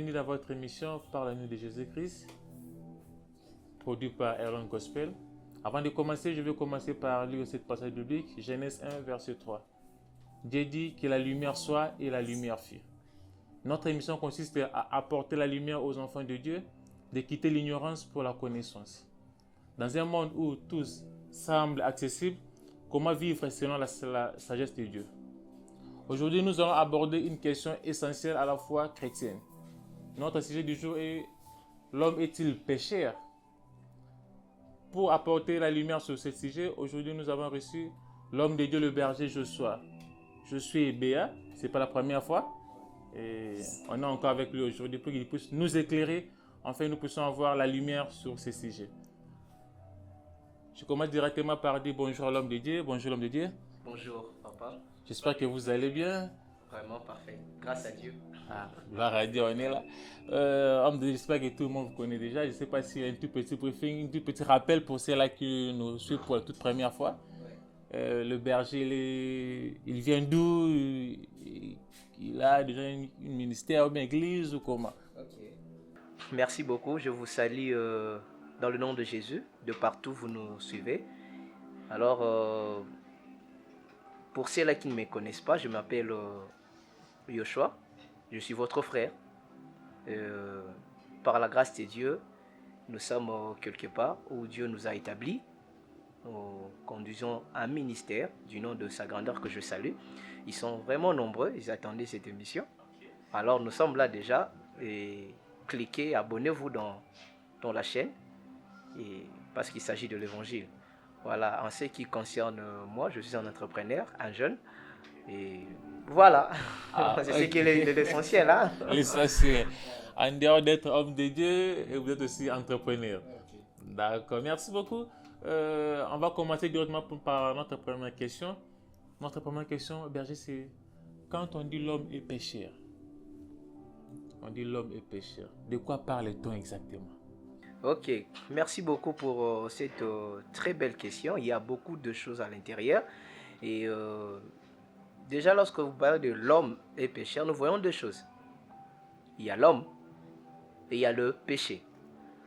bienvenue dans votre émission Parle-nous de Jésus-Christ, produit par Aaron Gospel. Avant de commencer, je vais commencer par lire cette passage biblique, Genèse 1, verset 3. Dieu dit que la lumière soit et la lumière fut. Notre émission consiste à apporter la lumière aux enfants de Dieu, de quitter l'ignorance pour la connaissance. Dans un monde où tous semblent accessibles, comment vivre selon la sagesse de Dieu? Aujourd'hui, nous allons aborder une question essentielle à la fois chrétienne. Notre sujet du jour est: l'homme est-il pécheur? Pour apporter la lumière sur ce sujet, aujourd'hui nous avons reçu l'homme de Dieu, le berger Joshua. Joshua est Béa, ce n'est pas la première fois. Et on est encore avec lui aujourd'hui pour qu'il puisse nous éclairer. Enfin, nous puissions avoir la lumière sur ce sujet. Je commence directement par dire bonjour à l'homme de Dieu. Bonjour l'homme de Dieu. Bonjour papa. J'espère que vous allez bien. Vraiment parfait. Grâce à Dieu. Gloire à Dieu, on est là. Homme de Dieu, j'espère que tout le monde vous connaît déjà. Je ne sais pas s'il y a un tout petit briefing, un tout petit rappel pour ceux-là qui nous suivent pour la toute première fois. Le berger, il vient d'où? Il a déjà un ministère ou une église ou comment? Merci beaucoup. Je vous salue dans le nom de Jésus, de partout vous nous suivez. Alors, pour ceux-là qui ne me connaissent pas, je m'appelle Joshua. Je suis votre frère. Par la grâce de Dieu, nous sommes quelque part où Dieu nous a établis. Nous conduisons un ministère du nom de sa grandeur que je salue. Ils sont vraiment nombreux, ils attendaient cette émission. Alors nous sommes là déjà. Et cliquez, abonnez-vous dans la chaîne parce qu'il s'agit de l'évangile. Voilà, en ce qui concerne moi, je suis un entrepreneur, un jeune. Et voilà, c'est ce qui est l'essentiel. Hein? L'essentiel. En dehors d'être homme de Dieu, et vous êtes aussi entrepreneur. D'accord, merci beaucoup. On va commencer directement par notre première question. Notre première question, berger, c'est: quand on dit l'homme est pécheur, on dit l'homme est pécheur, de quoi parle-t-on exactement? Ok, merci beaucoup pour cette très belle question. Il y a beaucoup de choses à l'intérieur. Et déjà, lorsque vous parlez de l'homme et pécheur, nous voyons deux choses. Il y a l'homme et il y a le péché.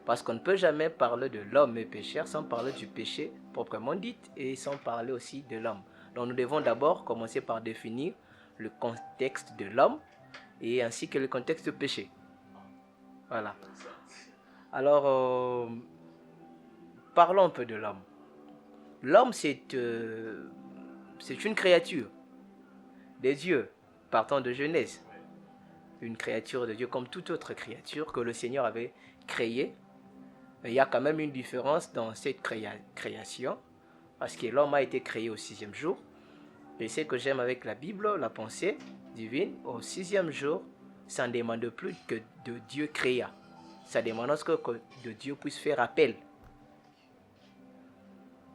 Parce qu'on ne peut jamais parler de l'homme et pécheur sans parler du péché proprement dit et sans parler aussi de l'homme. Donc nous devons d'abord commencer par définir le contexte de l'homme et ainsi que le contexte du péché. Voilà. Alors, parlons un peu de l'homme. L'homme, c'est une créature de Dieu, partant de Genèse. Une créature de Dieu comme toute autre créature que le Seigneur avait créée. Mais il y a quand même une différence dans cette création, parce que l'homme a été créé au 6e jour. Et ce que j'aime avec la Bible, la pensée divine, au 6e jour, ça ne demande plus que de Dieu créa. Ça demande que de Dieu puisse faire appel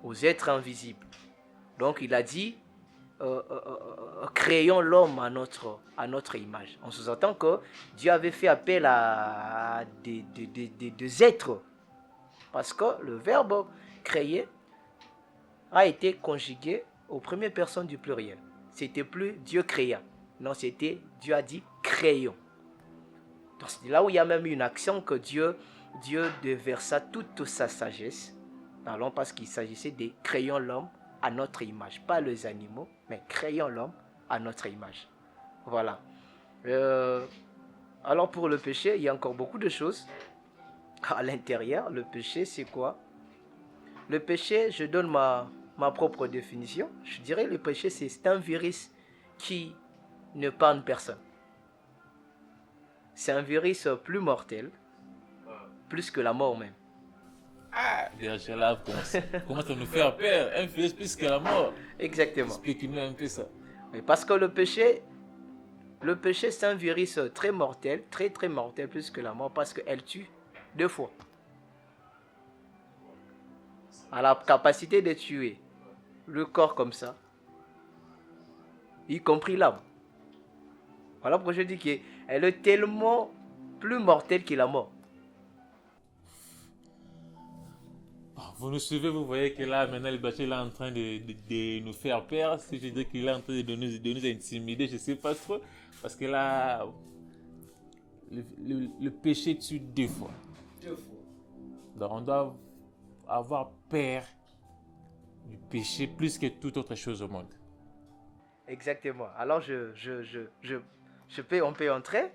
aux êtres invisibles. Donc il a dit, créons l'homme à notre image. On sous-entend que Dieu avait fait appel à des êtres. Parce que le verbe créer a été conjugué aux premières personnes du pluriel. C'était plus Dieu créa. Non, c'était Dieu a dit créons. Donc c'est là où il y a même une action que Dieu déversa toute sa sagesse dans l'homme, parce qu'il s'agissait de créons l'homme à notre image. Pas les animaux, mais créons l'homme à notre image. Voilà. Alors pour le péché, il y a encore beaucoup de choses à l'intérieur. Le péché, c'est quoi? Le péché, je donne ma propre définition. Je dirais le péché, c'est un virus qui ne parle personne. C'est un virus plus mortel, plus que la mort même. Déjà là, comment ça nous fait peur? Un virus plus que la mort. Exactement. Explique-nous un peu ça. Mais parce que le péché, c'est un virus très mortel, très très mortel, plus que la mort, parce qu'elle tue 2 fois. Elle a la capacité de tuer le corps comme ça, y compris l'âme. Voilà pourquoi je dis qu'elle est tellement plus mortelle que la mort. Vous nous suivez, vous voyez que là, maintenant, le berger est en train de nous faire peur. Si je dis qu'il est en train de nous intimider, je ne sais pas trop. Parce que là, le péché tue 2 fois. 2 fois. Donc on doit avoir peur du péché plus que toute autre chose au monde. Exactement. Alors, on peut entrer.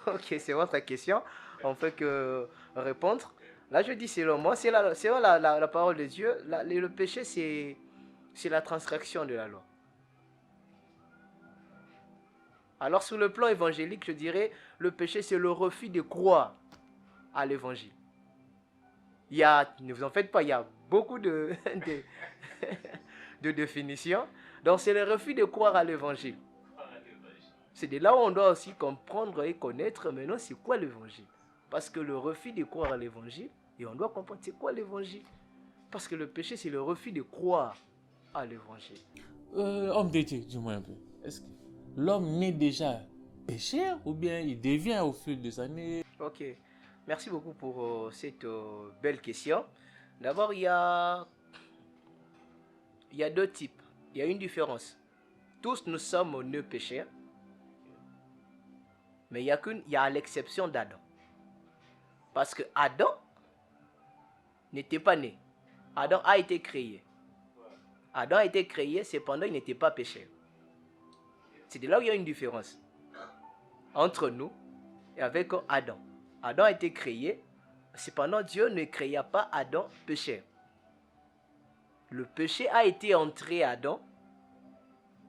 Ok, c'est votre question. On peut que répondre. Là, je dis selon moi, selon la parole de Dieu, le péché, c'est la transgression de la loi. Alors, sur le plan évangélique, je dirais, le péché, c'est le refus de croire à l'évangile. Ne vous en faites pas, il y a beaucoup de définitions. Donc, c'est le refus de croire à l'évangile. C'est de là où on doit aussi comprendre et connaître maintenant c'est quoi l'évangile. Parce que le refus de croire à l'évangile, et on doit comprendre c'est quoi l'évangile. Parce que le péché, c'est le refus de croire à l'évangile. Homme de Dieu, dis-moi un peu. Est-ce que l'homme naît déjà pécheur ou bien il devient au fil des années? Ok, merci beaucoup pour cette belle question. D'abord, il y a 2 types. Il y a une différence. Tous nous sommes nés pécheurs. Mais il y a l'exception d'Adam. Parce que Adam n'était pas né. Adam a été créé. Adam a été créé, cependant il n'était pas pécheur. C'est de là où il y a une différence entre nous et avec Adam. Adam a été créé, cependant Dieu ne créa pas Adam pécheur. Le péché a été entré à Adam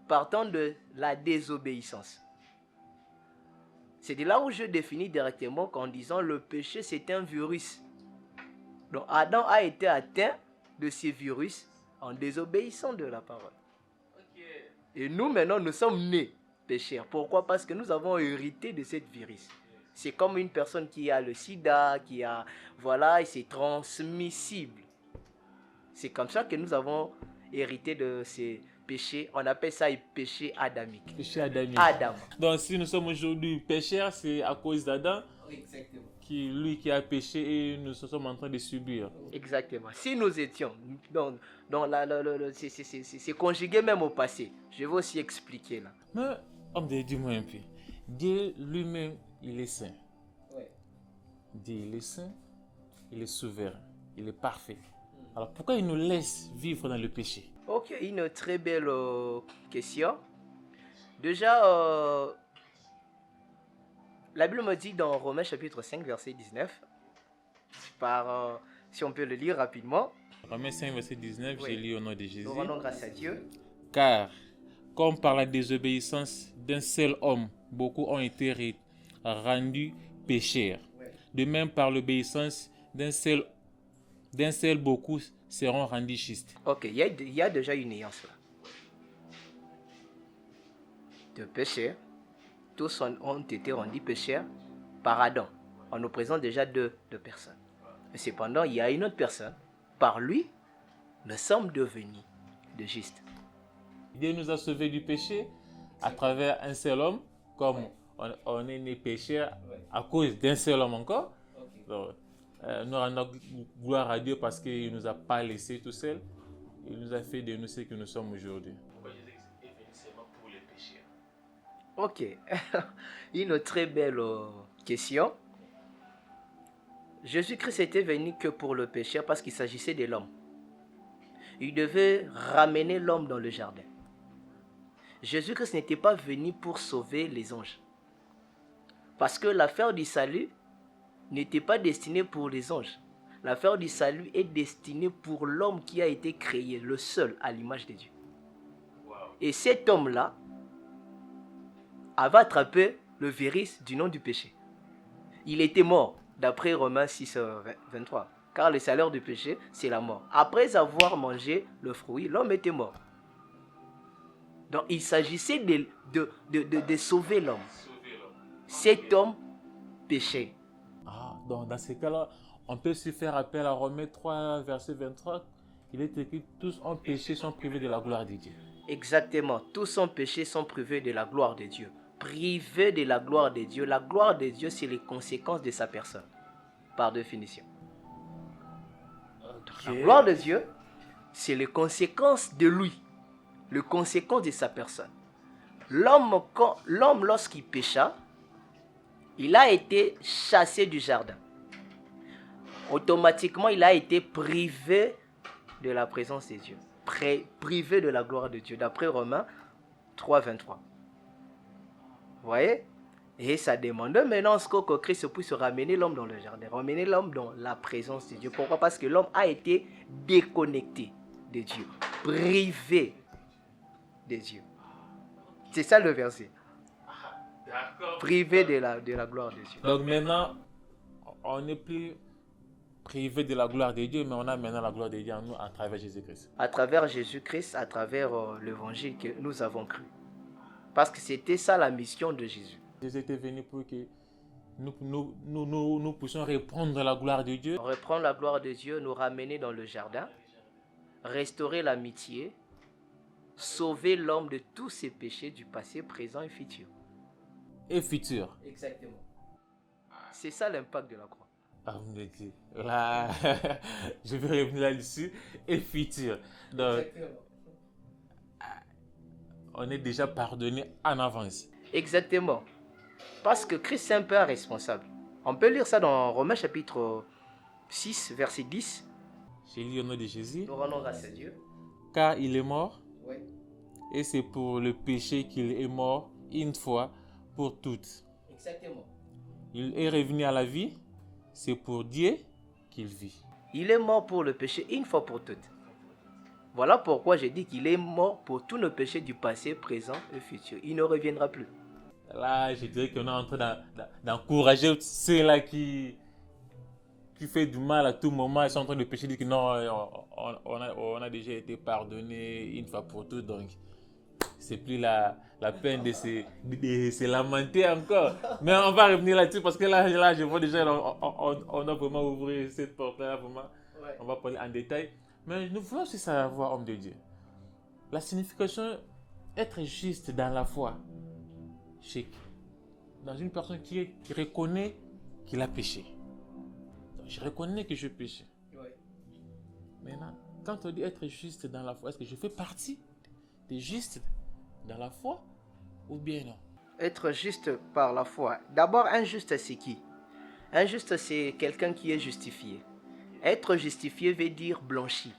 partant de la désobéissance. C'est de là où je définis directement qu'en disant le péché c'est un virus. Donc Adam a été atteint de ce virus en désobéissant de la parole. Okay. Et nous maintenant nous sommes nés pécheurs. Pourquoi? Parce que nous avons hérité de cette virus. C'est comme une personne qui a le sida, et c'est transmissible. C'est comme ça que nous avons hérité de ces péché, on appelle ça le péché adamique. Péché adamique. Adam. Donc si nous sommes aujourd'hui pécheurs, c'est à cause d'Adam. Exactement. Qui a péché et nous sommes en train de subir. Exactement. Si nous étions, c'est conjugué même au passé. Je vais aussi expliquer là. Mais, homme de Dieu, dis-moi un peu. Dieu lui-même, il est saint. Ouais. Dieu, il est saint, il est souverain, il est parfait. Alors pourquoi il nous laisse vivre dans le péché? Ok, une très belle question. Déjà, la Bible me dit dans Romains chapitre 5, verset 19, si on peut le lire rapidement. Romains 5, verset 19, oui. J'ai lu au nom de Jésus. Nous rendons grâce à Dieu. Car, comme par la désobéissance d'un seul homme, beaucoup ont été rendus pécheurs. Ouais. De même, par l'obéissance d'un seul beaucoup seront rendus justes. Ok, il y a déjà une nuance là. De péché, tous ont été rendus pécheurs par Adam. On nous présente déjà deux personnes. Mais cependant, il y a une autre personne. Par lui, nous sommes devenus de justes. Dieu nous a sauvés du péché à travers un seul homme, comme on est né pécheur à cause d'un seul homme encore. Okay. Donc, nous rendons gloire à Dieu parce qu'il ne nous a pas laissés tout seuls. Il nous a fait de nous ce que nous sommes aujourd'hui. Pourquoi Jésus est venu seulement pour les pécheurs? Ok. Une très belle question. Jésus-Christ était venu que pour le pécheur parce qu'il s'agissait de l'homme. Il devait ramener l'homme dans le jardin. Jésus-Christ n'était pas venu pour sauver les anges. Parce que l'affaire du salut n'était pas destinée pour les anges. L'affaire du salut est destinée pour l'homme qui a été créé, le seul à l'image de Dieu. Wow. Et cet homme-là avait attrapé le virus du nom du péché. Il était mort, d'après Romains 6, 23. Car le salaire du péché, c'est la mort. Après avoir mangé le fruit, l'homme était mort. Donc il s'agissait de sauver l'homme. Cet homme péchait. Donc dans ces cas-là, on peut se faire appel à Romains 3, verset 23. Il est écrit, tous ont péché, sont privés de la gloire de Dieu. Exactement, tous ont péché, sont privés de la gloire de Dieu. Privés de la gloire de Dieu. La gloire de Dieu, c'est les conséquences de sa personne, par définition. Okay. La gloire de Dieu, c'est les conséquences de lui, les conséquences de sa personne. L'homme, lorsqu'il pécha, il a été chassé du jardin. Automatiquement, il a été privé de la présence de Dieu. Privé de la gloire de Dieu, d'après Romains 3, 23. Vous voyez? Et ça demande maintenant que Christ puisse ramener l'homme dans le jardin, ramener l'homme dans la présence de Dieu. Pourquoi? Parce que l'homme a été déconnecté de Dieu, privé de Dieu. C'est ça le verset. Privé de la gloire de Dieu. Donc maintenant, on n'est plus privé de la gloire de Dieu, mais on a maintenant la gloire de Dieu en nous à travers Jésus-Christ. À travers Jésus-Christ, à travers l'évangile que nous avons cru. Parce que c'était ça la mission de Jésus. Jésus était venu pour que nous puissions reprendre la gloire de Dieu. Reprendre la gloire de Dieu, nous ramener dans le jardin, restaurer l'amitié, sauver l'homme de tous ses péchés du passé, présent et futur. Et futur. Exactement. C'est ça l'impact de la croix. Ah, vous me dites, là, je vais revenir là-dessus. Et futur. Donc, Exactement. on est déjà pardonné en avance. Exactement. Parce que Christ est un peu responsable. On peut lire ça dans Romains chapitre 6, verset 10. J'ai lu au nom de Jésus. Nous rendons grâce à Dieu. Car il est mort. Oui. Et c'est pour le péché qu'il est mort une fois pour toutes. Exactement. Il est revenu à la vie. C'est pour Dieu qu'il vit. Il est mort pour le péché une fois pour toutes. Voilà pourquoi j'ai dit qu'il est mort pour tous nos péchés du passé, présent et futur. Il ne reviendra plus. Là, je dirais qu'on est en train d'encourager ceux-là qui fait du mal à tout moment. Ils sont en train de pécher, dire que non, on a déjà été pardonné une fois pour toutes. Donc, c'est plus la peine de se lamenter encore. Mais on va revenir là-dessus parce que là je vois déjà, on doit vraiment ouvrir cette porte-là. On va parler en détail. Mais nous voulons aussi savoir, homme de Dieu, la signification être juste dans la foi. Dans une personne qui reconnaît qu'il a péché. Donc, je reconnais que je péché. Oui. Maintenant, quand on dit être juste dans la foi, est-ce que je fais partie des justes dans la foi ou bien non? Être juste par la foi. D'abord, un juste, c'est qui? Un juste, c'est quelqu'un qui est justifié. Être justifié veut dire blanchi.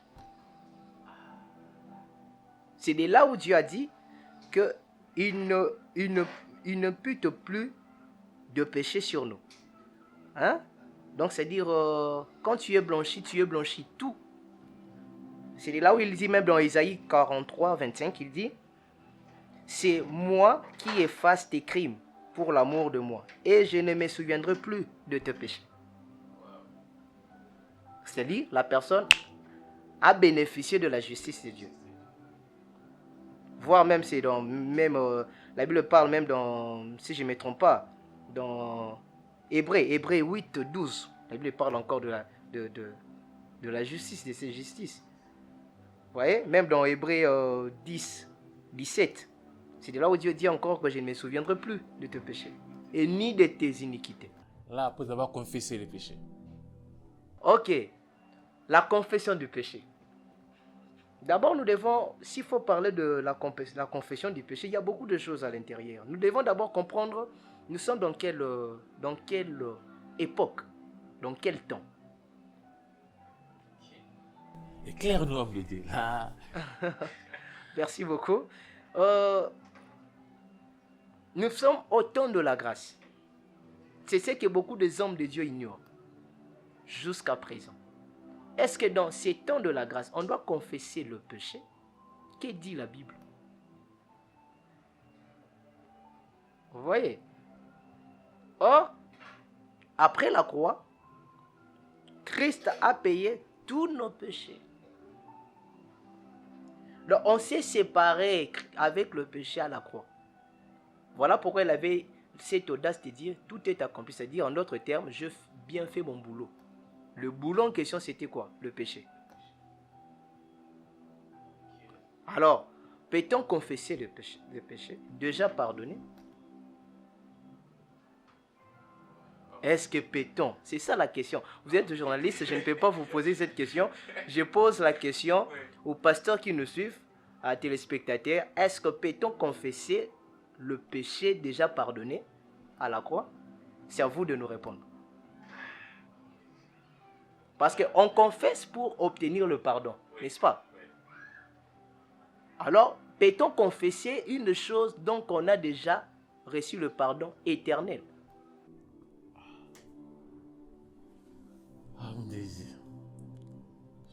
C'est de là où Dieu a dit qu'il ne pute plus de péché sur nous. Hein? Donc, c'est-à-dire, quand tu es blanchi tout. C'est de là où il dit, même dans Isaïe 43, 25, il dit, c'est moi qui efface tes crimes pour l'amour de moi, et je ne me souviendrai plus de tes péchés. C'est-à-dire, la personne a bénéficié de la justice de Dieu. Voire même, c'est dans, la Bible parle même dans, si je ne me trompe pas, dans Hébreux 8, 12. La Bible parle encore de la justice, de cette justice. Vous voyez, même dans Hébreux 10, 17. C'est de là où Dieu dit encore que je ne me souviendrai plus de tes péchés et ni de tes iniquités. Là, après avoir confessé les péchés. Ok, la confession du péché. D'abord, nous devons, s'il faut parler de la confession du péché, il y a beaucoup de choses à l'intérieur. Nous devons d'abord comprendre, nous sommes dans quelle époque, dans quel temps. Éclaire-nous, homme de Dieu. Là. Merci beaucoup. Nous sommes au temps de la grâce. C'est ce que beaucoup des hommes de Dieu ignorent jusqu'à présent. Est-ce que dans ces temps de la grâce, on doit confesser le péché? Que dit la Bible? Vous voyez? Or, après la croix, Christ a payé tous nos péchés. Donc, on s'est séparé avec le péché à la croix. Voilà pourquoi il avait cette audace de dire tout est accompli. C'est-à-dire, en d'autres termes, j'ai bien fait mon boulot. Le boulot en question, c'était quoi? Le péché. Alors, peut-on confesser le péché déjà pardonné? Est-ce que peut-on? C'est ça la question. Vous êtes journaliste, je ne peux pas vous poser cette question. Je pose la question aux pasteurs qui nous suivent, à téléspectateurs. Est-ce que peut-on confesser le péché déjà pardonné à la croix? C'est à vous de nous répondre. Parce qu'on confesse pour obtenir le pardon, n'est-ce pas? Alors, peut-on confesser une chose dont on a déjà reçu le pardon éternel? Ah, mon Dieu.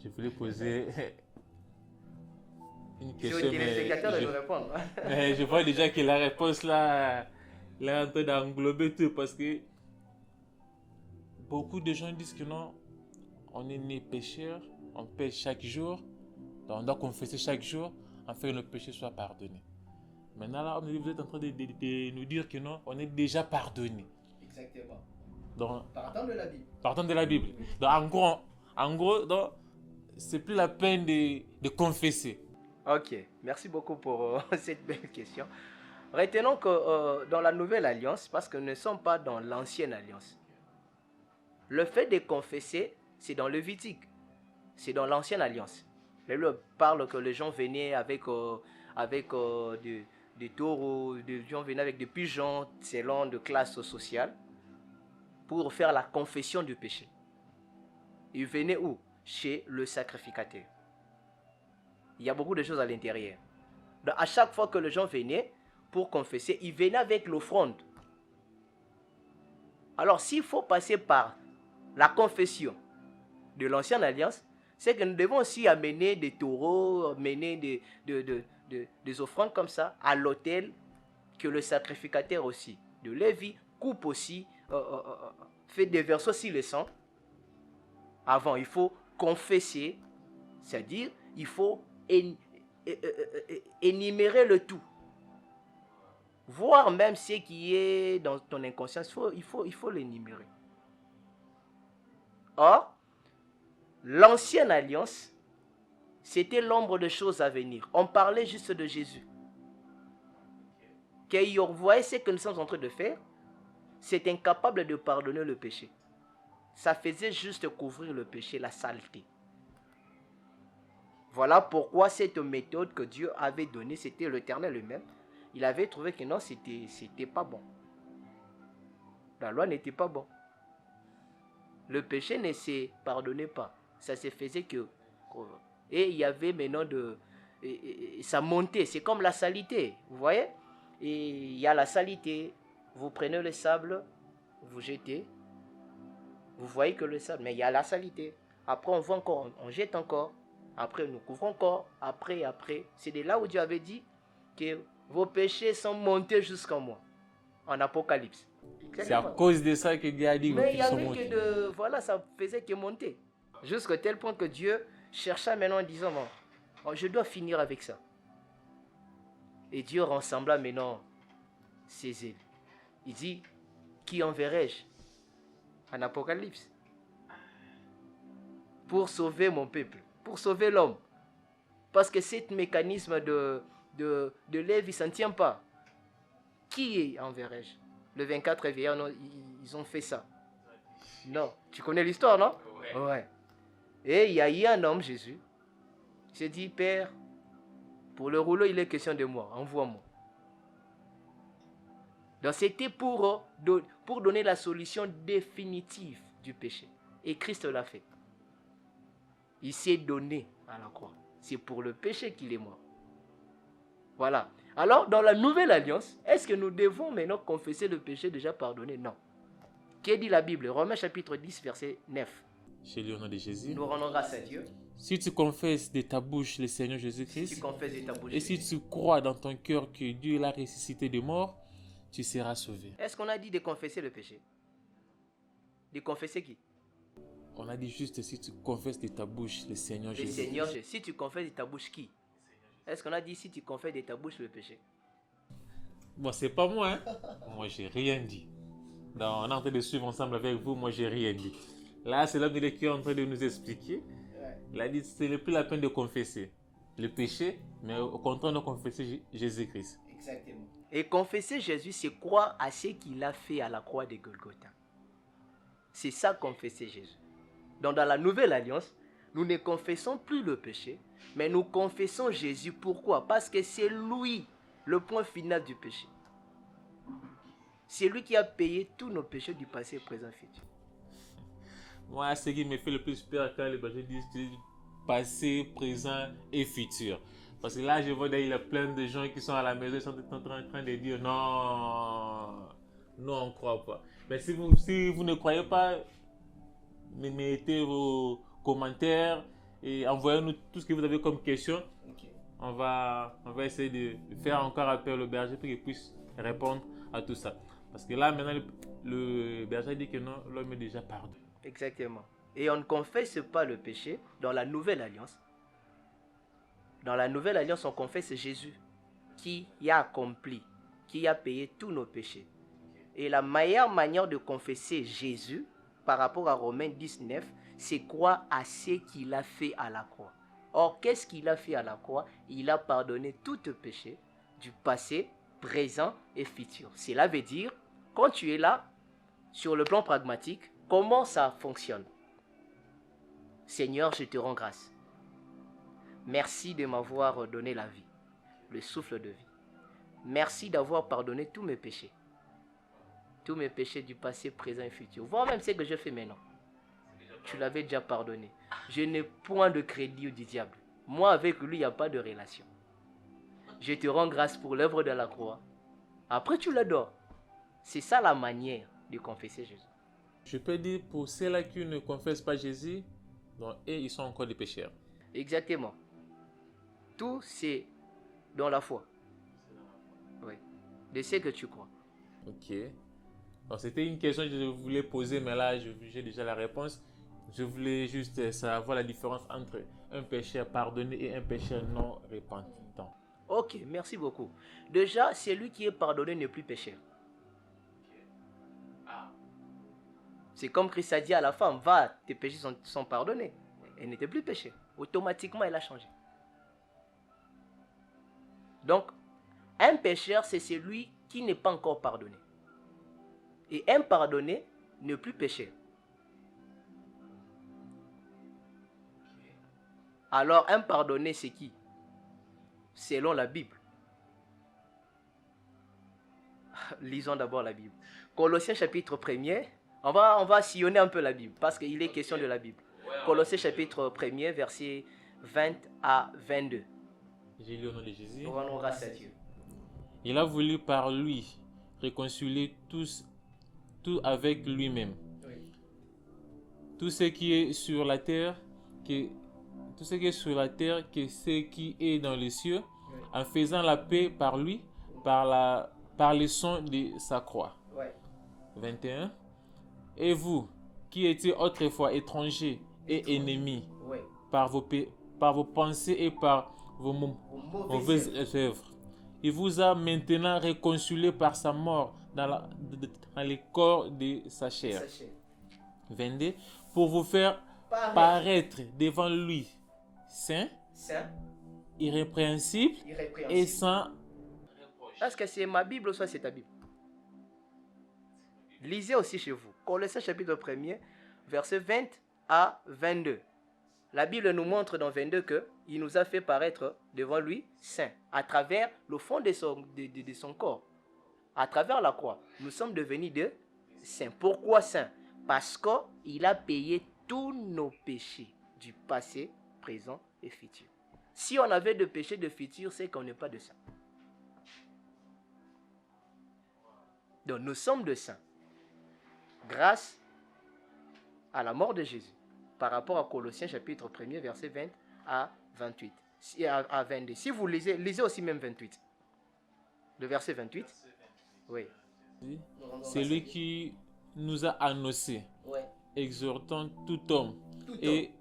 Je voulais poser une question, Je téléspectateur de nous répondre. mais je vois déjà que la réponse là, elle est en train d'englober tout parce que beaucoup de gens disent que non, on est né pécheur, on pêche chaque jour, donc on doit confesser chaque jour afin que nos péchés soient pardonnés. Maintenant là, vous êtes en train de nous dire que non, on est déjà pardonné. Exactement. Donc, Partant de la Bible. partant de la Bible. Donc en gros donc, c'est plus la peine de confesser. Ok, merci beaucoup pour cette belle question. Retenons que dans la nouvelle alliance, parce que nous ne sommes pas dans l'ancienne alliance, le fait de confesser, c'est dans le Lévitique, c'est dans l'ancienne alliance. La Bible parle que les gens venaient avec des taureaux, des gens venaient avec des pigeons selon de classes sociales pour faire la confession du péché. Ils venaient où? Chez le sacrificateur. Il y a beaucoup de choses à l'intérieur. Donc, à chaque fois que les gens venaient pour confesser, ils venaient avec l'offrande. Alors, s'il faut passer par la confession de l'ancienne alliance, c'est que nous devons aussi amener des taureaux, amener des offrandes comme ça à l'autel que le sacrificateur aussi de Lévi coupe aussi, fait déverser aussi le sang. Avant, il faut confesser, c'est-à-dire il faut énumérer le tout. Voir même ce qui est dans ton inconscience, il faut l'énumérer. Or, l'ancienne alliance, c'était l'ombre de choses à venir. On parlait juste de Jésus. Vous voyez ce que nous sommes en train de faire? C'est incapable de pardonner le péché. Ça faisait juste couvrir le péché, la saleté. Voilà pourquoi cette méthode que Dieu avait donnée, c'était l'Éternel lui-même. Il avait trouvé que non, c'était pas bon. La loi n'était pas bon. Le péché ne se pardonnait pas. Ça se faisait que... Et il y avait maintenant ça montait. C'est comme la saleté, vous voyez? Et il y a la saleté. Vous prenez le sable, vous jetez. Vous voyez que le sable, mais il y a la saleté. Après, on voit encore, on jette encore. Après, nous couvrons encore. Après. C'est de là où Dieu avait dit que vos péchés sont montés jusqu'en moi. En Apocalypse. C'est à cause de ça que Dieu a dit mais il y qu'ils sont avait montés. que voilà, ça faisait que monter. Jusqu'à tel point que Dieu chercha maintenant en disant, bon, je dois finir avec ça. Et Dieu rassembla maintenant ses ailes. Il dit, qui enverrai-je? En Apocalypse. Pour sauver mon peuple, pour sauver l'homme. Parce que ce mécanisme de Lévi, ça ne tient pas. Qui enverrai-je? Le 24 vieillard, non, ils ont fait ça. Non, tu connais l'histoire, non? Ouais. Et il y a eu un homme, Jésus, il s'est dit, Père, pour le rouleau, il est question de moi, envoie-moi. Donc c'était pour donner la solution définitive du péché. Et Christ l'a fait. Il s'est donné à la croix. C'est pour le péché qu'il est mort. Voilà. Alors, dans la nouvelle alliance, est-ce que nous devons maintenant confesser le péché déjà pardonné? Non. Qu'est dit la Bible? Romains chapitre 10, verset 9. Chez lui, au nom de Jésus. Nous rendons grâce à Dieu. Si tu confesses de ta bouche le Seigneur Jésus-Christ, Si tu confesses de ta bouche, et si tu crois dans ton cœur que Dieu l'a ressuscité de mort, tu seras sauvé. Est-ce qu'on a dit de confesser le péché? De confesser qui? On a dit juste si tu confesses de ta bouche le Seigneur Le Jésus-Christ. Seigneur, si tu confesses de ta bouche qui? Est-ce qu'on a dit si tu confesses de ta bouche le péché? Bon, c'est pas moi, hein. Moi, j'ai rien dit. Donc, on est en train de suivre ensemble avec vous, moi, j'ai rien dit. Là, c'est l'homme de Dieu qui est en train de nous expliquer. Il a dit que ce n'est plus la peine de confesser le péché, mais au contraire de confesser Jésus-Christ. Exactement. Et confesser Jésus, c'est croire à ce qu'il a fait à la croix de Golgotha. C'est ça, confesser Jésus. Donc, dans la nouvelle alliance, nous ne confessons plus le péché, mais nous confessons Jésus. Pourquoi? Parce que c'est lui le point final du péché. C'est lui qui a payé tous nos péchés du passé, présent, futur. Moi, ce qui me fait le plus peur quand les bergers disent passé, présent et futur. Parce que là, je vois il y a plein de gens qui sont à la maison, ils sont en train de dire non, nous on ne croit pas. Mais si vous ne croyez pas, mettez vos commentaires et envoyez-nous tout ce que vous avez comme question. Ok. On va essayer de faire encore appel au berger pour qu'il puisse répondre à tout ça. Parce que là, maintenant, le berger dit que non, l'homme est déjà pardonné. Exactement. Et on ne confesse pas le péché dans la nouvelle alliance. Dans la nouvelle alliance, on confesse Jésus qui a accompli, qui a payé tous nos péchés. Et la meilleure manière de confesser Jésus par rapport à Romains 19, c'est croire à ce qu'il a fait à la croix. Or, qu'est-ce qu'il a fait à la croix? Il a pardonné tout tes péchés du passé, présent et futur. Cela veut dire, quand tu es là, sur le plan pragmatique, comment ça fonctionne? Seigneur, je te rends grâce. Merci de m'avoir donné la vie, le souffle de vie. Merci d'avoir pardonné tous mes péchés. Tous mes péchés du passé, présent et futur. Voire même ce que je fais maintenant. Tu l'avais déjà pardonné. Je n'ai point de crédit du diable. Moi, avec lui, il n'y a pas de relation. Je te rends grâce pour l'œuvre de la croix. Après, tu l'adores. C'est ça la manière de confesser Jésus. Je peux dire pour ceux-là qui ne confessent pas Jésus, donc, et ils sont encore des pécheurs. Exactement. Tout, c'est dans la foi. Oui. De ce que tu crois. Ok. Donc, c'était une question que je voulais poser, mais là, j'ai déjà la réponse. Je voulais juste savoir la différence entre un pécheur pardonné et un pécheur non repentant. Ok, merci beaucoup. Déjà, celui qui est pardonné n'est plus pécheur. C'est comme Christ a dit à la femme, va, tes péchés sont pardonnés. Elle n'était plus péchée. Automatiquement, elle a changé. Donc, un pécheur, c'est celui qui n'est pas encore pardonné. Et un pardonné n'est plus pécheur. Alors, un pardonné, c'est qui? Selon la Bible. Lisons d'abord la Bible. Colossiens chapitre 1er. On va sillonner un peu la Bible parce qu'il est question de la Bible. Colossiens chapitre 1er, versets 20 à 22. J'ai lu au nom de Jésus. Nous rendons grâce à Dieu. Il a voulu par lui réconcilier tout avec lui-même. Oui. Tout ce qui est sur la terre, que ce qui est dans les cieux, Oui. en faisant la paix par lui, par le sang de sa croix. Ouais. 21. Et vous, qui étiez autrefois étrangers et ennemis Ouais. par vos pensées et par vos mauvaises œuvres, il vous a maintenant réconciliés par sa mort dans le corps de sa chair. 22. Pour vous faire paraître devant lui saint, irrépréhensible et sans reproche. Est-ce que c'est ma Bible ou soit c'est ta Bible? Lisez aussi chez vous. Colossiens chapitre 1er, versets 20 à 22. La Bible nous montre dans 22 qu'il nous a fait paraître devant lui saint, à travers le fond de son corps, à travers la croix. Nous sommes devenus de saints. Pourquoi saints? Parce qu'il a payé tous nos péchés du passé, présent et futur. Si on avait de péchés de futur, c'est qu'on n'est pas de saints. Donc nous sommes de saints grâce à la mort de Jésus. Par rapport à Colossiens chapitre 1er, verset 20 à 28. À 22. Si vous lisez aussi même 28. Le verset 28. Oui. C'est lui qui nous a annoncé, Ouais. exhortant tout homme et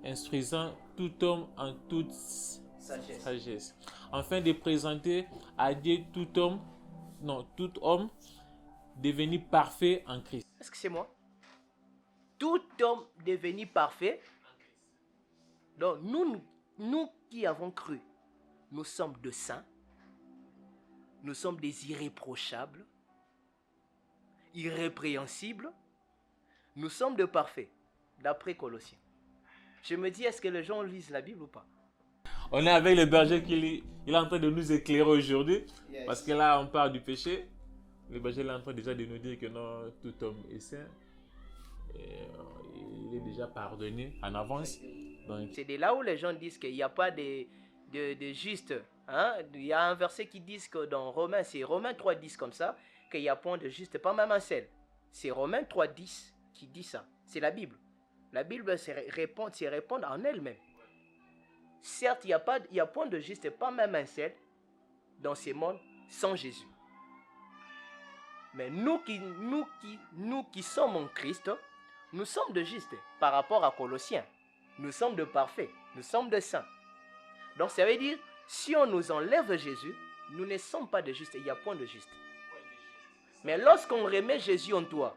instruisant tout homme en toute sagesse, afin de présenter à Dieu tout homme devenu parfait en Christ. Est-ce que c'est moi? Tout homme devenu parfait. Donc nous qui avons cru, nous sommes de saints, nous sommes des irréprochables, irrépréhensibles, nous sommes de parfaits, d'après Colossiens. Je me dis, est-ce que les gens lisent la Bible ou pas? On est avec le berger il est en train de nous éclairer aujourd'hui, parce que là on parle du péché, l'évangile est en train déjà de nous dire que non, tout homme est saint. Et, il est déjà pardonné en avance. Donc, c'est de là où les gens disent qu'il n'y a pas de juste. Hein? Il y a un verset qui dit que dans Romains, c'est Romains 3,10 comme ça, qu'il n'y a point de juste, pas même un seul. C'est Romains 3,10 qui dit ça. C'est la Bible. La Bible, c'est répondre en elle-même. Certes, il n'y a point de juste, pas même un seul, dans ce monde sans Jésus. Mais nous qui sommes en Christ, nous sommes de justes par rapport à Colossiens. Nous sommes de parfaits, nous sommes de saints. Donc ça veut dire, si on nous enlève Jésus, nous ne sommes pas de justes, il n'y a point de juste. Mais lorsqu'on remet Jésus en toi,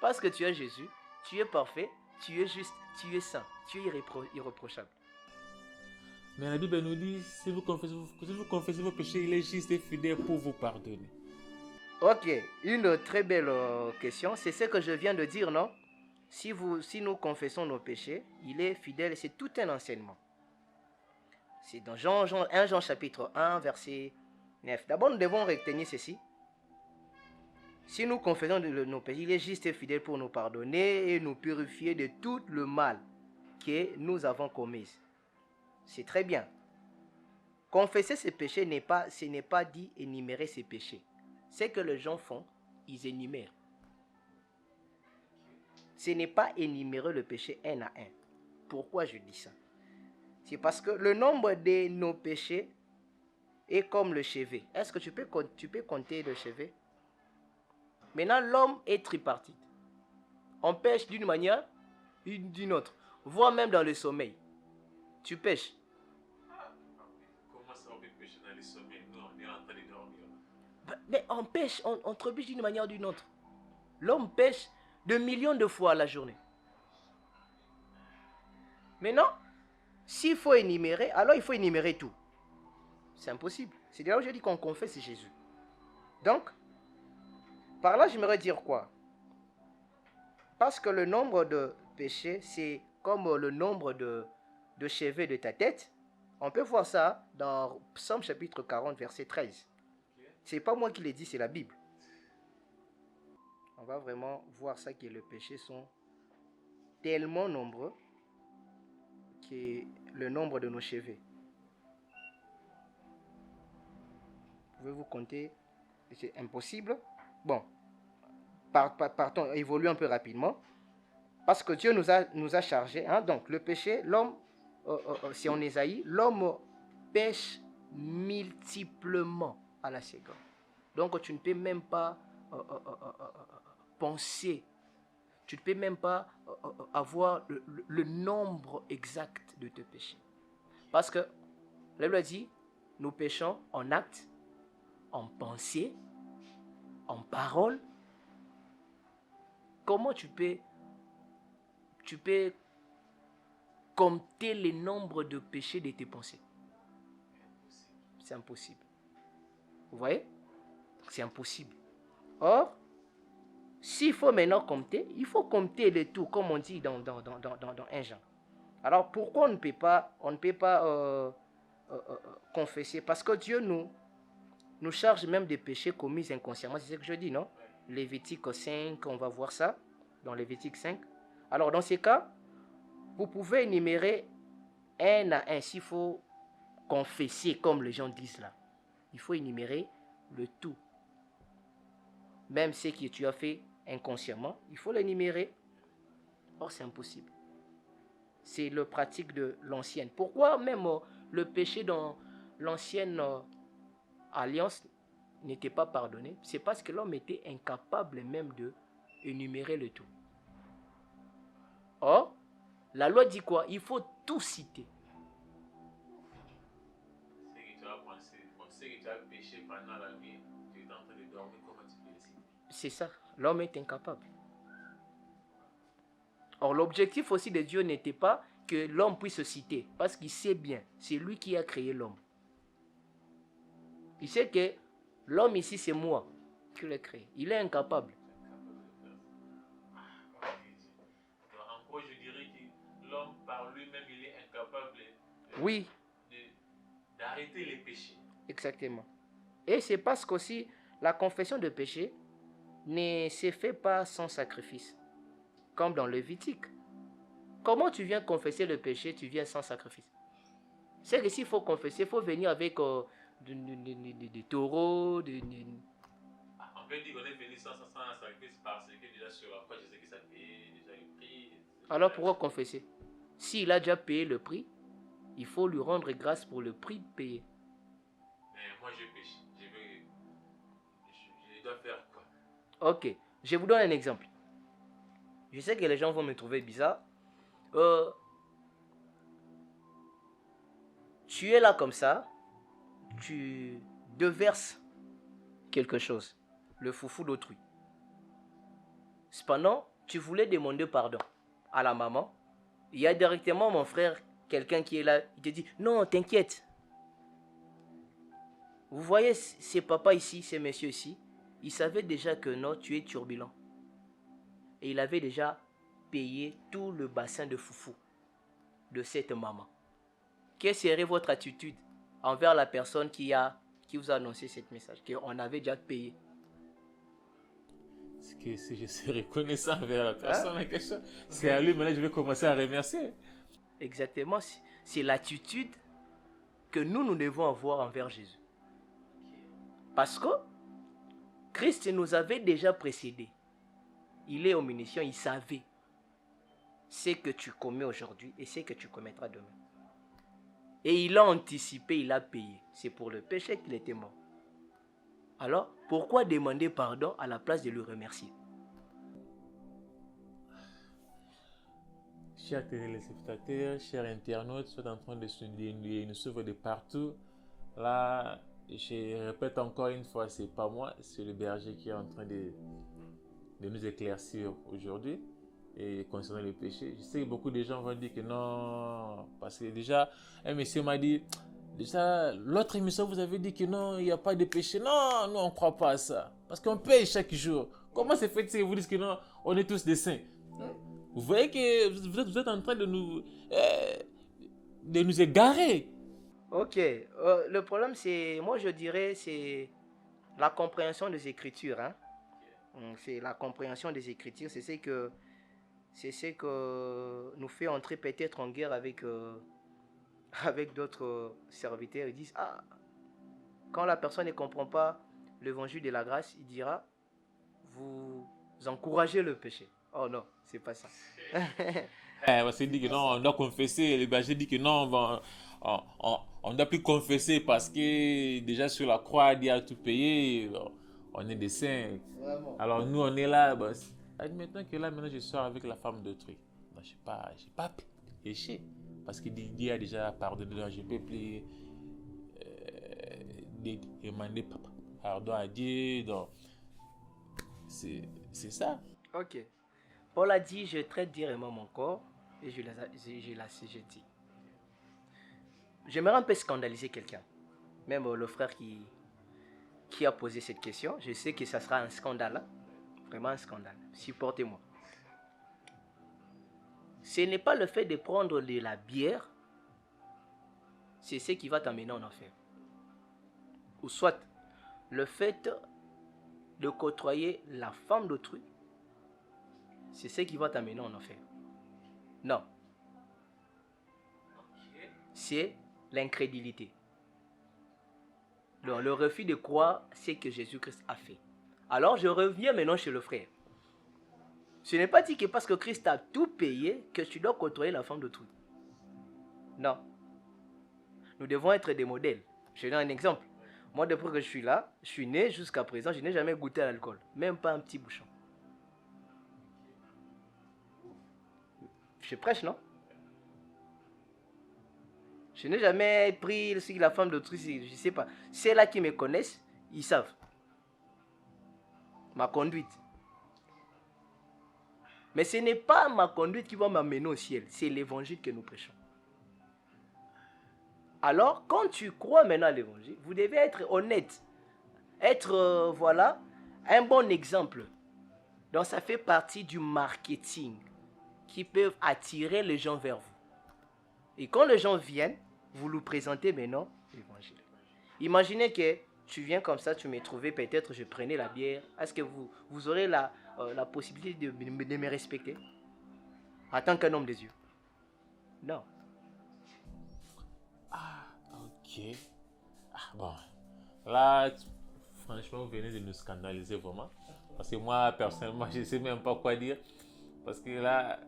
parce que tu es Jésus, tu es parfait, tu es juste, tu es saint, tu es irréprochable. mais la Bible nous dit, si vous confessez vos péchés, il est juste et fidèle pour vous pardonner. Ok, une très belle question. C'est ce que je viens de dire, non? Si nous confessons nos péchés, il est fidèle. C'est tout un enseignement. C'est dans 1 Jean chapitre 1, verset 9. D'abord, nous devons retenir ceci. Si nous confessons nos péchés, il est juste et fidèle pour nous pardonner et nous purifier de tout le mal que nous avons commis. C'est très bien. Confesser ses péchés, ce n'est pas dit énumérer ses péchés. Ce que les gens font, ils énumèrent. Ce n'est pas énumérer le péché un à un. Pourquoi je dis ça? C'est parce que le nombre de nos péchés est comme le chevet. Est-ce que tu peux compter le chevet? Maintenant, l'homme est tripartite. On pêche d'une manière, d'une autre. Voire même dans le sommeil. Tu pêches. Comment ça on peut pêcher dans le sommeil? Nous, on est en train de dormir. Mais on pêche, on trébuche d'une manière ou d'une autre. L'homme pêche de millions de fois à la journée. Maintenant, s'il faut énumérer, alors il faut énumérer tout. C'est impossible. C'est là où je dis qu'on confesse Jésus. Donc, par là, j'aimerais dire quoi? Parce que le nombre de péchés, c'est comme le nombre de cheveux de ta tête. On peut voir ça dans Psaume chapitre 40, verset 13. C'est pas moi qui l'ai dit, c'est la Bible. On va vraiment voir ça, que les péchés sont tellement nombreux que le nombre de nos cheveux. Pouvez-vous compter? C'est impossible. Bon, partons, évoluons un peu rapidement. Parce que Dieu nous a chargés. Hein, donc, le péché, l'homme, si on Ésaïe, l'homme pêche multiplement à la seconde. Donc, tu ne peux même pas penser. Tu ne peux même pas avoir le nombre exact de tes péchés. Parce que, la Bible dit, nous péchons en acte, en pensée, en parole. Comment tu peux compter le nombre de péchés de tes pensées? C'est impossible. Vous voyez? C'est impossible. Or, s'il faut maintenant compter, il faut compter le tout, comme on dit dans 1 Jean. Alors, pourquoi on ne peut pas confesser? Parce que Dieu nous charge même des péchés commis inconsciemment. C'est ce que je dis, non? Lévitique 5, on va voir ça, dans Lévitique 5. Alors, dans ces cas, vous pouvez énumérer un à un. S'il faut confesser, comme les gens disent là, il faut énumérer le tout. Même ce que tu as fait inconsciemment, il faut l'énumérer. Or, c'est impossible. C'est la pratique de l'ancienne. Pourquoi même le péché dans l'ancienne alliance n'était pas pardonné? C'est parce que l'homme était incapable même de énumérer le tout. Or, la loi dit quoi? Il faut tout citer. C'est que tu as pensé, c'est que tu as péché pendant la nuit, tu es en train de dormir, comment tu peux le citer? C'est ça, l'homme est incapable. Or, l'objectif aussi de Dieu n'était pas que l'homme puisse se citer, parce qu'il sait bien, c'est lui qui a créé l'homme. Il sait que l'homme ici, c'est moi qui l'ai créé. Il est incapable. En gros, je dirais que l'homme par lui-même, il est incapable Oui, d'arrêter les péchés. exactement. Et c'est parce qu'aussi la confession de péché ne se fait pas sans sacrifice, comme dans le Lévitique. Comment tu viens confesser le péché, tu viens sans sacrifice? C'est que s'il faut confesser, il faut venir avec des taureaux, On peut dire qu'on est venu sans sacrifice parce que déjà sur la croix, Jésus Christ a payé déjà le prix. Alors pourquoi confesser? S'il a déjà payé le prix, il faut lui rendre grâce pour le prix payé. Mais moi je péche, je dois faire quoi? Ok, je vous donne un exemple. Je sais que les gens vont me trouver bizarre. Tu es là comme ça, tu déverses quelque chose, le foufou d'autrui. Cependant, tu voulais demander pardon à la maman. Il y a directement mon frère, quelqu'un qui est là, il te dit, non, t'inquiète. Vous voyez ces papas ici, ces messieurs ici, ils savaient déjà que non, tu es turbulent. Et il avait déjà payé tout le bassin de foufou de cette maman. Quelle serait votre attitude envers la personne qui vous a annoncé ce message, qu'on avait déjà payé? C'est que si je suis reconnaissant envers la personne en question, c'est à lui maintenant je vais commencer à remercier. Exactement, c'est l'attitude que nous devons avoir envers Jésus. Parce que Christ nous avait déjà précédés. Il est omniscient, il savait ce que tu commets aujourd'hui et ce que tu commettras demain. Et il a anticipé, il a payé. C'est pour le péché qu'il était mort. Alors, pourquoi demander pardon à la place de le remercier? Chers téléspectateurs, chers internautes, sont en train de nous suivre de partout. Là, je répète encore une fois, c'est pas moi, c'est le berger qui est en train de nous éclaircir aujourd'hui et concernant le péché. Je sais que beaucoup de gens vont dire que non, parce que déjà, un monsieur m'a dit, déjà, l'autre émission, vous avez dit que non, il n'y a pas de péché. Non, nous, on ne croit pas à ça. Parce qu'on paye chaque jour. Comment c'est fait que vous dites que non, on est tous des saints? Vous voyez que vous êtes en train de nous égarer. Ok, le problème c'est, moi je dirais, c'est la compréhension des Écritures. Hein? C'est la compréhension des Écritures, c'est ce que nous fait entrer peut-être en guerre avec d'autres serviteurs. Ils disent, ah, quand la personne ne comprend pas l'évangile de la grâce, il dira, vous encouragez le péché. Oh non, c'est pas ça. On s'est dit que non, on doit confesser. Le berger dit que non, on ne doit plus confesser parce que déjà sur la croix, il a tout payé. On est des saints. Vraiment. Alors nous, on est là. Admettons que là, maintenant, je sors avec la femme d'autrui. Je n'ai pas péché. Parce que Dieu a déjà pardonné. Donc je ne peux plus demander pardon à Dieu. Donc, c'est ça. Ok. Paul a dit, je traite directement mon corps et je l'assujettis. J'aimerais un peu scandaliser quelqu'un. Même le frère qui a posé cette question. Je sais que ça sera un scandale. Hein? Vraiment un scandale. Supportez-moi. Ce n'est pas le fait de prendre de la bière, c'est ce qui va t'amener en enfer. Ou soit le fait de côtoyer la femme d'autrui, c'est ce qui va t'amener en enfer. Non. C'est l'incrédulité. Le refus de croire ce que Jésus-Christ a fait. Alors je reviens maintenant chez le frère. Ce n'est pas dit que parce que Christ a tout payé que tu dois côtoyer la femme d'autrui. Non. Nous devons être des modèles. Je donne un exemple. Moi, depuis que je suis là, je suis né jusqu'à présent, je n'ai jamais goûté à l'alcool. Même pas un petit bouchon. Je prêche, non? Je n'ai jamais pris la femme d'autrui, je ne sais pas. Ceux-là qui me connaissent, ils savent. Ma conduite. Mais ce n'est pas ma conduite qui va m'amener au ciel. C'est l'évangile que nous prêchons. Alors, quand tu crois maintenant à l'évangile, vous devez être honnête. Être, voilà, un bon exemple. Donc, ça fait partie du marketing qui peut attirer les gens vers vous. Et quand les gens viennent, vous lui présentez maintenant l'évangile. Imaginez que tu viens comme ça, tu m'es trouvé, peut-être je prenais la bière. Est-ce que vous aurez la possibilité de me respecter en tant qu'un homme de Dieu? Non. Ok. Bon. Là, franchement, vous venez de nous scandaliser vraiment. Parce que moi, personnellement, je ne sais même pas quoi dire. Parce que là,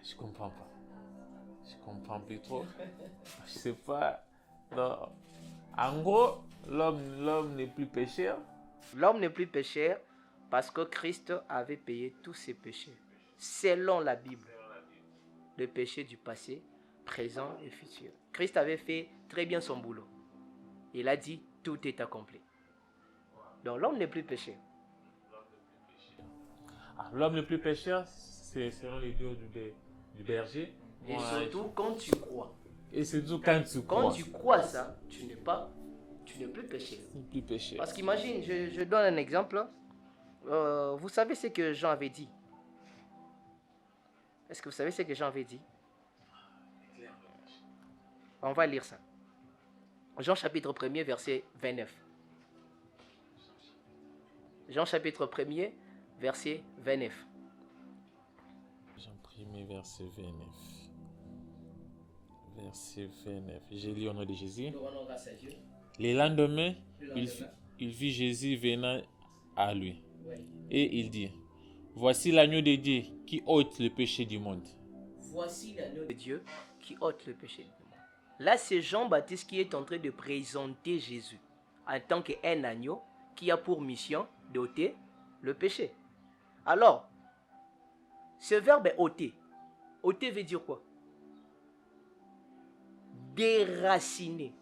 je comprends pas. Je comprends plus trop. Je sais pas. Non. En gros, l'homme n'est plus pécheur. L'homme n'est plus pécheur parce que Christ avait payé tous ses péchés. Selon la Bible, le péché du passé, présent et futur. Christ avait fait très bien son boulot. Il a dit, tout est accompli. Donc l'homme n'est plus pécheur. L'homme le plus pécheur, c'est selon les dires du berger. Et Moi, surtout quand tu crois. Et surtout quand tu Quand crois. tu crois ça, tu n'es plus pécheur. Plus pécheur. Parce qu'imagine, je donne un exemple. Vous savez ce que Jean avait dit? Est-ce que vous savez ce que Jean avait dit? On va lire ça. Jean chapitre 1er, verset 29. Jean chapitre 1er, verset 29. Jean 1er, verset 29. Verset 29. J'ai lu au nom de Jésus. Le lendemain, il vit Jésus venant à lui. Et il dit, voici l'agneau de Dieu qui ôte le péché du monde. Voici l'agneau de Dieu qui ôte le péché du monde. Là, c'est Jean-Baptiste qui est en train de présenter Jésus en tant qu'un agneau qui a pour mission d'ôter le péché. Alors, ce verbe est ôter. Ôter veut dire quoi? Déraciner.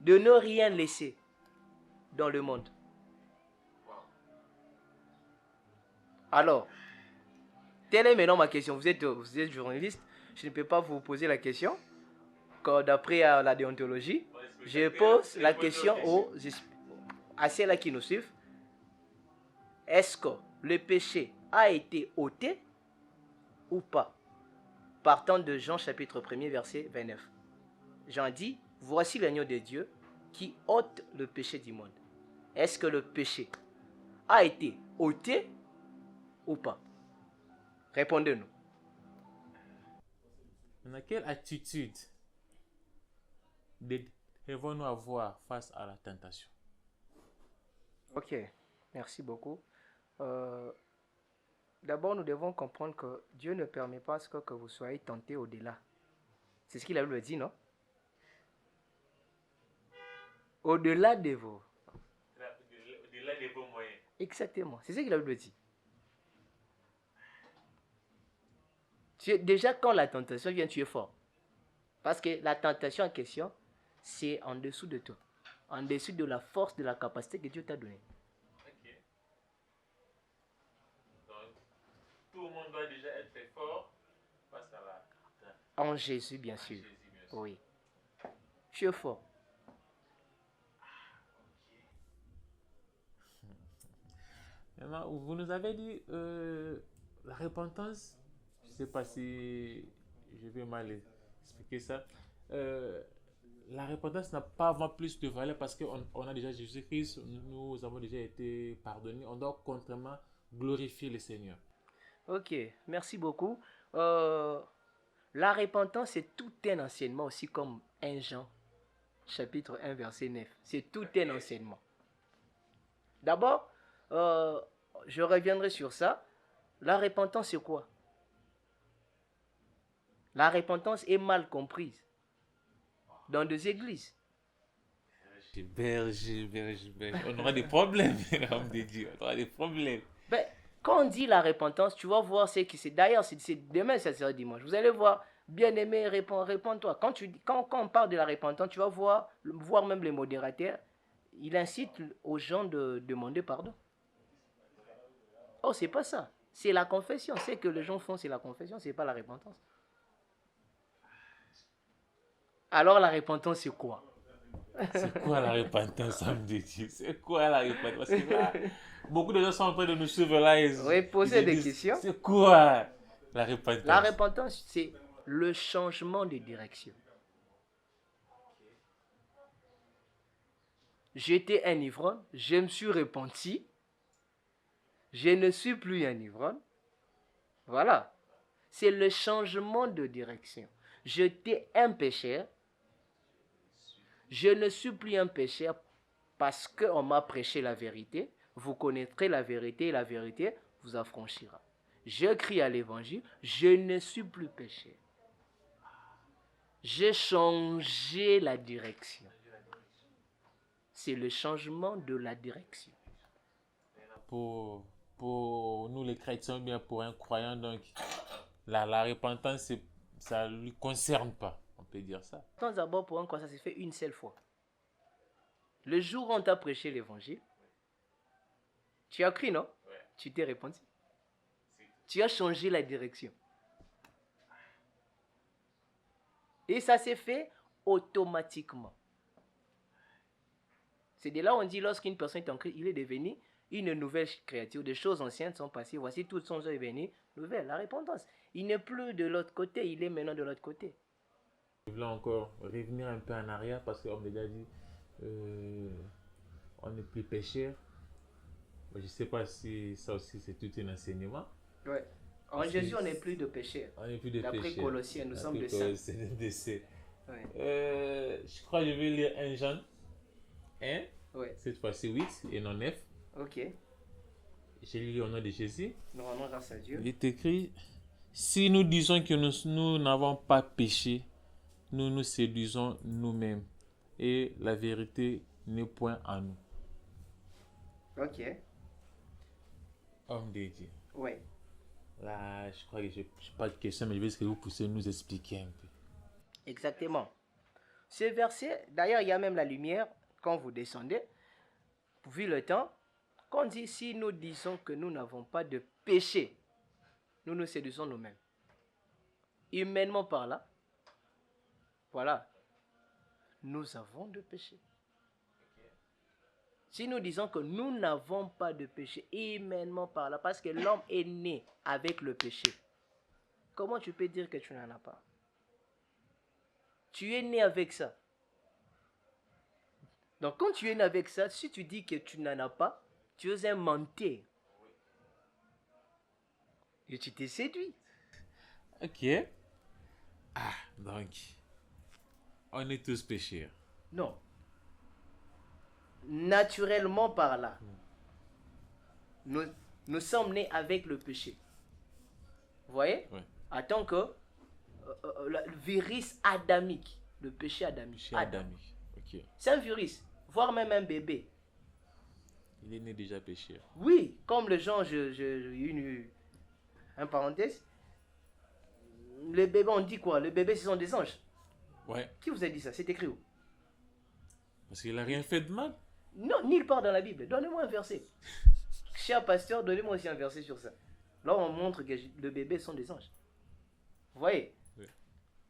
De ne rien laisser dans le monde. Alors, telle est maintenant ma question. Vous êtes journaliste, je ne peux pas vous poser la question. D'après la déontologie, je pose la question à ceux-là qui nous suivent. Est-ce que le péché a été ôté ou pas? Partant de Jean chapitre 1er, verset 29. Jean dit, voici l'agneau de Dieu qui ôte le péché du monde. Est-ce que le péché a été ôté ou pas? Répondez-nous. Quelle attitude devons-nous avoir face à la tentation? Ok, merci beaucoup. D'abord, nous devons comprendre que Dieu ne permet pas que vous soyez tentés au-delà. C'est ce qu'il a dit, non? Au-delà de vos... Au-delà de vos moyens. Exactement, c'est ce qu'il a dit. Déjà, quand la tentation vient, tu es fort. Parce que la tentation en question, c'est en dessous de toi. En dessous de la force, de la capacité que Dieu t'a donnée. Ok. Donc, tout le monde doit déjà être fort face à la... En Jésus, bien sûr. Jésus, bien sûr. Oui. Tu es fort. Maintenant, vous nous avez dit la repentance. Je ne sais pas si je vais mal expliquer ça. La repentance n'a pas vraiment plus de valeur parce qu'on a déjà Jésus-Christ, nous avons déjà été pardonnés. On doit contrairement glorifier le Seigneur. Ok, merci beaucoup. La repentance, c'est tout un enseignement aussi comme 1 Jean, chapitre 1, verset 9. C'est tout un enseignement. D'abord, je reviendrai sur ça. La repentance, c'est quoi? La repentance est mal comprise dans des églises. Berger. On aura des problèmes, homme de Dieu. On aura des problèmes. Ben, quand on dit la repentance, tu vas voir ce qui c'est. D'ailleurs, demain, ça sera dimanche. Vous allez voir, bien-aimé, réponds-toi. Quand on parle de la repentance, tu vas voir même les modérateurs, il incite aux gens de demander pardon. Oh, c'est pas ça. C'est la confession. Ce que les gens font, c'est la confession, c'est pas la repentance. Alors la repentance, c'est quoi? C'est quoi la repentance, homme de Dieu? C'est quoi la repentance? Parce que là, beaucoup de gens sont en train de nous suivre là. Oui, poser des questions. C'est quoi la repentance? La repentance, c'est le changement de direction. j'étais un ivrogne, je me suis repenti, je ne suis plus un ivrogne. Voilà. C'est le changement de direction. J'étais un pécheur, je ne suis plus un pécheur parce qu'on m'a prêché la vérité. Vous connaîtrez la vérité et la vérité vous affranchira. Je crie à l'évangile, je ne suis plus pécheur. J'ai changé la direction. C'est le changement de la direction. Pour nous les chrétiens, bien pour un croyant, donc la repentance, ça ne lui concerne pas. On peut dire ça. Tout d'abord, pour un croyant, ça se fait une seule fois. Le jour où on t'a prêché l'évangile, tu as cru, non? Ouais. Tu t'es repenti. Tu as changé la direction. Et ça s'est fait automatiquement. C'est de là où on dit lorsqu'une personne est en Christ, il est devenu une nouvelle créature. Des choses anciennes sont passées. Voici, toutes sont devenues nouvelles. La repentance. Il n'est plus de l'autre côté, il est maintenant de l'autre côté. Je voulais encore revenir un peu en arrière parce qu'on m'a déjà dit on n'est plus pécheur. Je ne sais pas si ça aussi c'est tout un enseignement. Ouais. En Jésus, on n'est plus de pécheurs. On n'est plus de pécheurs. D'après Colossiens, nous sommes de saints. Ouais. Je crois que je vais lire 1 Jean 1, ouais. Cette fois-ci 8 et non 9. Ok. J'ai lu au nom de Jésus. Nous rendons grâce à Dieu. Il est écrit, si nous disons que nous n'avons pas péché, nous nous séduisons nous-mêmes et la vérité n'est point en nous. Ok. Homme de Dieu. Ouais. Là, je crois que je n'ai pas de question, mais je vais que vous puissiez nous expliquer un peu. Exactement. Ce verset, d'ailleurs, il y a même la lumière quand vous descendez, vu le temps, quand on dit si nous disons que nous n'avons pas de péché, nous nous séduisons nous-mêmes. Humainement par là, voilà, nous avons de péché. Si nous disons que nous n'avons pas de péché, humainement par là, parce que l'homme est né avec le péché, comment tu peux dire que tu n'en as pas? Tu es né avec ça. Donc quand tu es né avec ça, si tu dis que tu n'en as pas, tu es un menteur. Et tu t'es séduit. Ok. Ah, donc, on est tous pécheurs. Non. Naturellement par là, nous sommes nés avec le péché. Vous voyez? Ouais. En tant que le virus adamique, le péché adamique. Péché adamique. Ok. C'est un virus, voire même un bébé. Il est né déjà pécheur. Oui, comme le genre, un parenthèse. Les bébés, on dit quoi? Les bébés, ce sont des anges. Ouais. Qui vous a dit ça? C'est écrit où? Parce qu'il n'a rien fait de mal. Non, nulle part dans la Bible. Donnez-moi un verset. Cher pasteur, donnez-moi aussi un verset sur ça. Là, on montre que les bébés sont des anges. Vous voyez? Oui.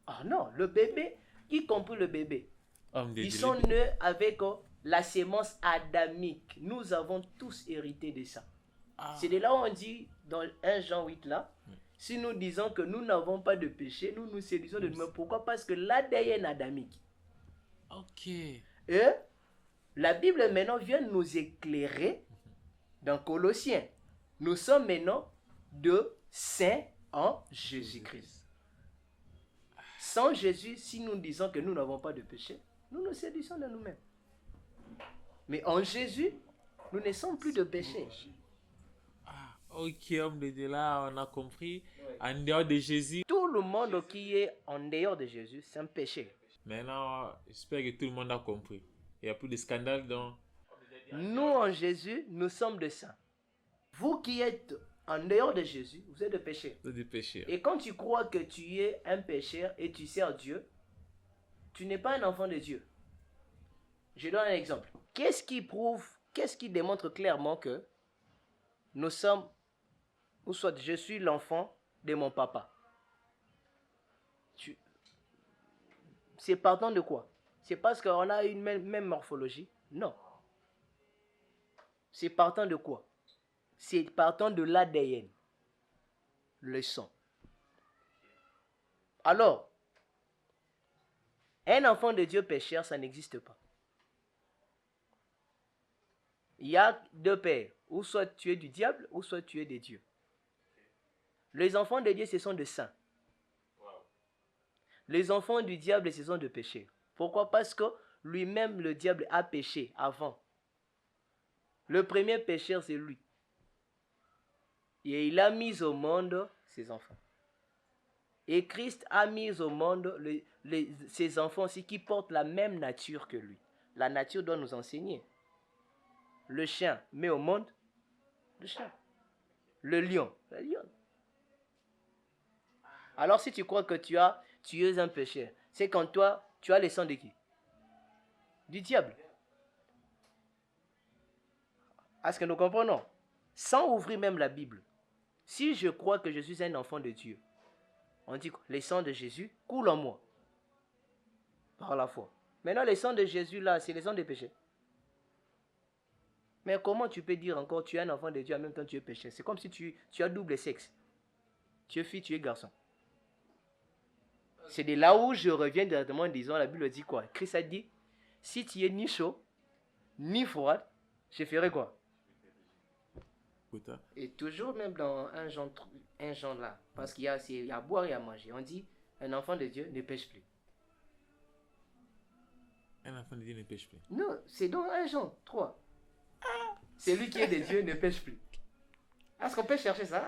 Ah non, le bébé, y compris le bébé, ils sont nés avec la sémence adamique. Nous avons tous hérité de ça. Ah. C'est de là où on dit, dans 1 Jean 8 là, si nous disons que nous n'avons pas de péché, nous nous séduisons de nous-mêmes. Pourquoi? Parce que l'ADN adamique. Ok. Et la Bible maintenant vient nous éclairer dans Colossiens. Nous sommes maintenant de saints en Jésus-Christ. Sans Jésus, si nous disons que nous n'avons pas de péché, nous nous séduisons de nous-mêmes. Mais en Jésus, nous ne sommes plus de péché. Ah, ok, homme de Dieu, là, on a compris. Oui. En dehors de Jésus. Tout le monde qui est en dehors de Jésus, c'est un péché. Maintenant, j'espère que tout le monde a compris. Il n'y a plus de scandale dans... Nous, en Jésus, nous sommes des saints. Vous qui êtes en dehors de Jésus, vous êtes des pécheurs. Vous êtes des pécheurs. Et quand tu crois que tu es un pécheur et tu sers Dieu, tu n'es pas un enfant de Dieu. Je donne un exemple. Qu'est-ce qui démontre clairement que nous sommes, ou soit je suis l'enfant de mon papa? C'est partant de quoi? C'est parce qu'on a une même morphologie? Non. C'est partant de quoi? C'est partant de l'ADN. Le sang. Alors, un enfant de Dieu pécheur, ça n'existe pas. Il y a deux pères. Ou soit tu es du diable, ou soit tu es de Dieu. Les enfants de Dieu, ce sont des saints. Les enfants du diable, ce sont des péchés. Pourquoi? Parce que lui-même, le diable, a péché avant. Le premier pécheur, c'est lui. Et il a mis au monde ses enfants. Et Christ a mis au monde ses enfants aussi qui portent la même nature que lui. La nature doit nous enseigner. Le chien met au monde le chien. Le lion, le lion. Alors si tu crois que tu es un pécheur, c'est quand toi, tu as le sang de qui? Du diable. Est-ce que nous comprenons? Sans ouvrir même la Bible. Si je crois que je suis un enfant de Dieu, on dit que le sang de Jésus coule en moi. Par la foi. Maintenant, le sang de Jésus là, c'est le sang des péchés. Mais comment tu peux dire encore tu es un enfant de Dieu en même temps que tu es pécheur? C'est comme si tu as double sexe. Tu es fille, tu es garçon. C'est de là où je reviens directement en disant, la Bible dit quoi? Christ a dit, si tu es ni chaud, ni froid, je ferai quoi? Et toujours même dans un Jean là, parce qu'il y a à boire et à manger, on dit, un enfant de Dieu ne pêche plus. Un enfant de Dieu ne pêche plus. Non, c'est dans 1 Jean 3. Celui qui est de Dieu ne pêche plus. Est-ce qu'on peut chercher ça?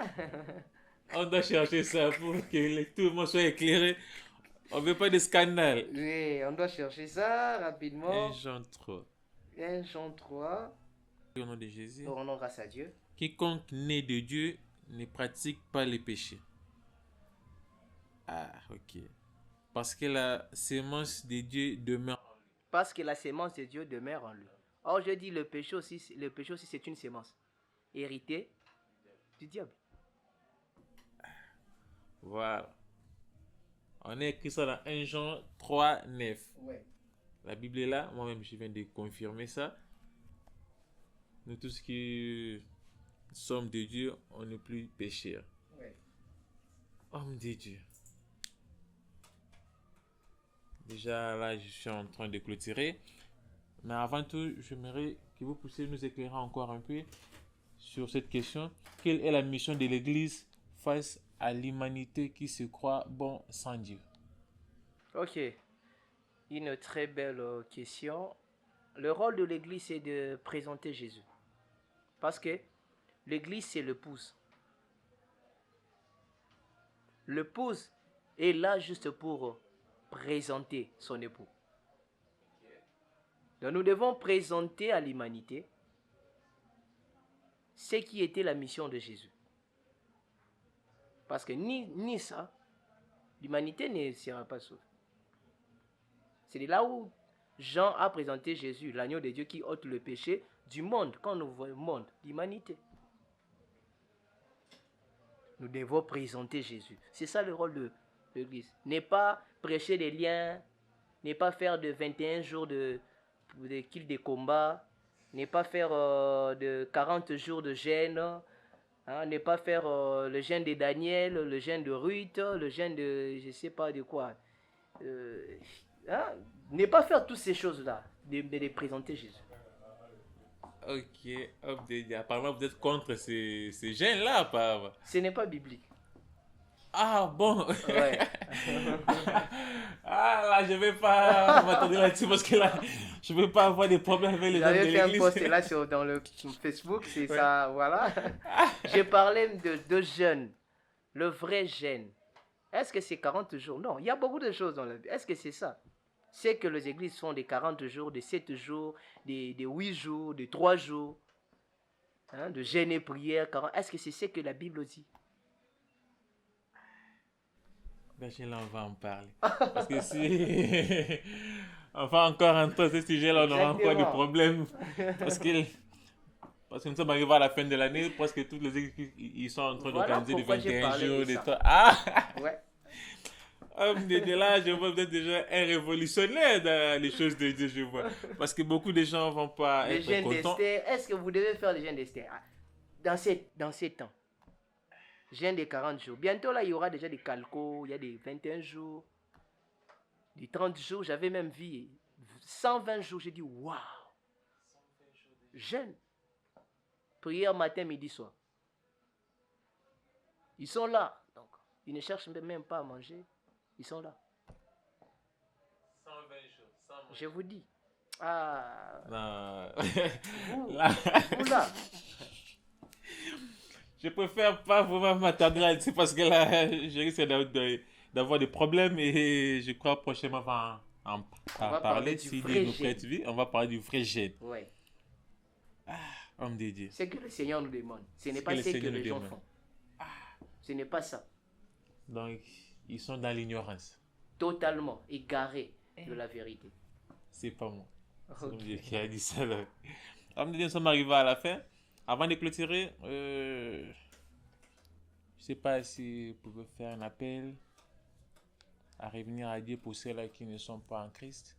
On doit chercher ça pour que tout le monde soit éclairé. On ne veut pas de scandale. Oui, on doit chercher ça rapidement. 1 Jean 3. 1 Jean 3. Au nom de Jésus. Au nom grâce à Dieu. Quiconque né de Dieu ne pratique pas les péchés. Ah, ok. Parce que la sémence de Dieu demeure en lui. Parce que la sémence de Dieu demeure en lui. Or, je dis le péché aussi c'est une sémence héritée du diable. Voilà. On a écrit ça dans 1 Jean 3, 9. Ouais. La Bible est là. Moi-même, je viens de confirmer ça. Nous tous qui sommes de Dieu, on n'est plus pécheurs. Ouais. Homme de Dieu. Déjà, là, je suis en train de clôturer. Mais avant tout, j'aimerais que vous puissiez nous éclairer encore un peu sur cette question. Quelle est la mission de l'Église face à l'humanité qui se croit bon sans Dieu? Ok. Une très belle question. Le rôle de l'Église, c'est de présenter Jésus. Parce que l'Église, c'est l'épouse. L'épouse est là juste pour présenter son époux. Donc nous devons présenter à l'humanité ce qui était la mission de Jésus. Parce que ni ça, l'humanité ne sera pas sauvée. C'est de là où Jean a présenté Jésus, l'agneau de Dieu qui ôte le péché du monde. Quand nous voyons le monde, l'humanité. Nous devons présenter Jésus. C'est ça le rôle de l'Église. Ne pas prêcher des liens, ne pas faire de 21 jours de kills de combat, ne pas faire de 40 jours de jeûne, hein, ne pas faire le jeûne de Daniel, le jeûne de Ruth, le jeûne de je ne sais pas de quoi. Hein, ne pas faire toutes ces choses-là, de présenter Jésus. Ok, apparemment vous êtes contre ces gènes-là, apparemment. Ce n'est pas biblique. Ah bon. Ouais. Ah là, je vais pas m'attendre là-dessus parce que là, je vais pas avoir des problèmes avec les gens de J'avais fait un l'église. post là dans le Facebook, c'est ouais. Ça, voilà. J'ai parlé de jeûne, le vrai jeûne. Est-ce que c'est 40 jours? Non, il y a beaucoup de choses dans la Bible. Est-ce que c'est ça? C'est que les églises font des 40 jours, des 7 jours, des 8 jours, des 3 jours, hein, de jeûne et prière. Est-ce que c'est ce que la Bible dit? Ben, là, on va en parler. Parce que si on va encore entrer dans ce sujet-là, on aura encore des problèmes. Parce que nous sommes arrivés à la fin de l'année, presque toutes les équipes ils sont en train d'organiser des 21 jours, des temps. Ah! Ouais. De là, je vois peut-être déjà un révolutionnaire dans les choses de Dieu, je vois. Parce que beaucoup de gens ne vont pas être contents. Est-ce que vous devez faire le jeûne d'Esther dans ces temps? Jeûne de 40 jours. Bientôt, là, il y aura déjà des calcos, il y a des 21 jours, des 30 jours. J'avais même vu 120 jours. J'ai dit, waouh! Jeûne. Prière matin, midi, soir. Ils sont là. Donc, ils ne cherchent même pas à manger. Ils sont là. 120 jours, sans manger. Je vous dis. Ah, Non. vous, Là, vous là. je préfère pas vraiment m'attendre là. C'est parce que là, je risque d'avoir des problèmes et je crois prochainement on va en On va parler. du Si vrai Dieu nous jeûne. prête vie, on va parler du vrai jeûne. Ouais. Homme de Dieu. C'est que le Seigneur nous demande. Ce n'est Ce pas que le ce que Seigneur les nous gens demande. font. Ce n'est pas ça. Donc, ils sont dans l'ignorance. Totalement égaré de la vérité. C'est pas moi. C'est Ok. l'homme de Dieu qui a dit ça. Là. Homme de Dieu, nous sommes arrivés à la fin. Avant de clôturer, je sais pas si vous pouvez faire un appel à revenir à Dieu pour ceux-là qui ne sont pas en Christ.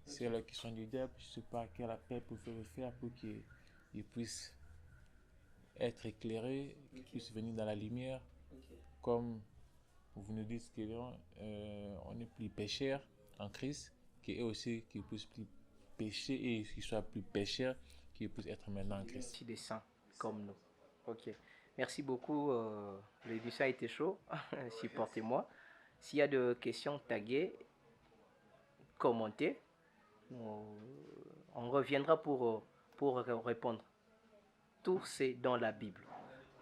Ceux-là qui sont du diable, je ne sais pas quel appel vous pouvez faire pour qu'ils puissent être éclairés, qu'ils puissent venir dans la lumière. Comme vous nous dites qu'on n'est plus pécheurs en Christ, qu'eux aussi qu'ils puissent plus pécher et qu'ils soient plus pécheurs, qu'ils puissent être maintenant en Christ. Des saints comme nous. Ok. Merci beaucoup. L'édition a été chaud. Supportez-moi. S'il y a des questions, taguez, commentez. On reviendra pour répondre. Tout c'est dans la Bible.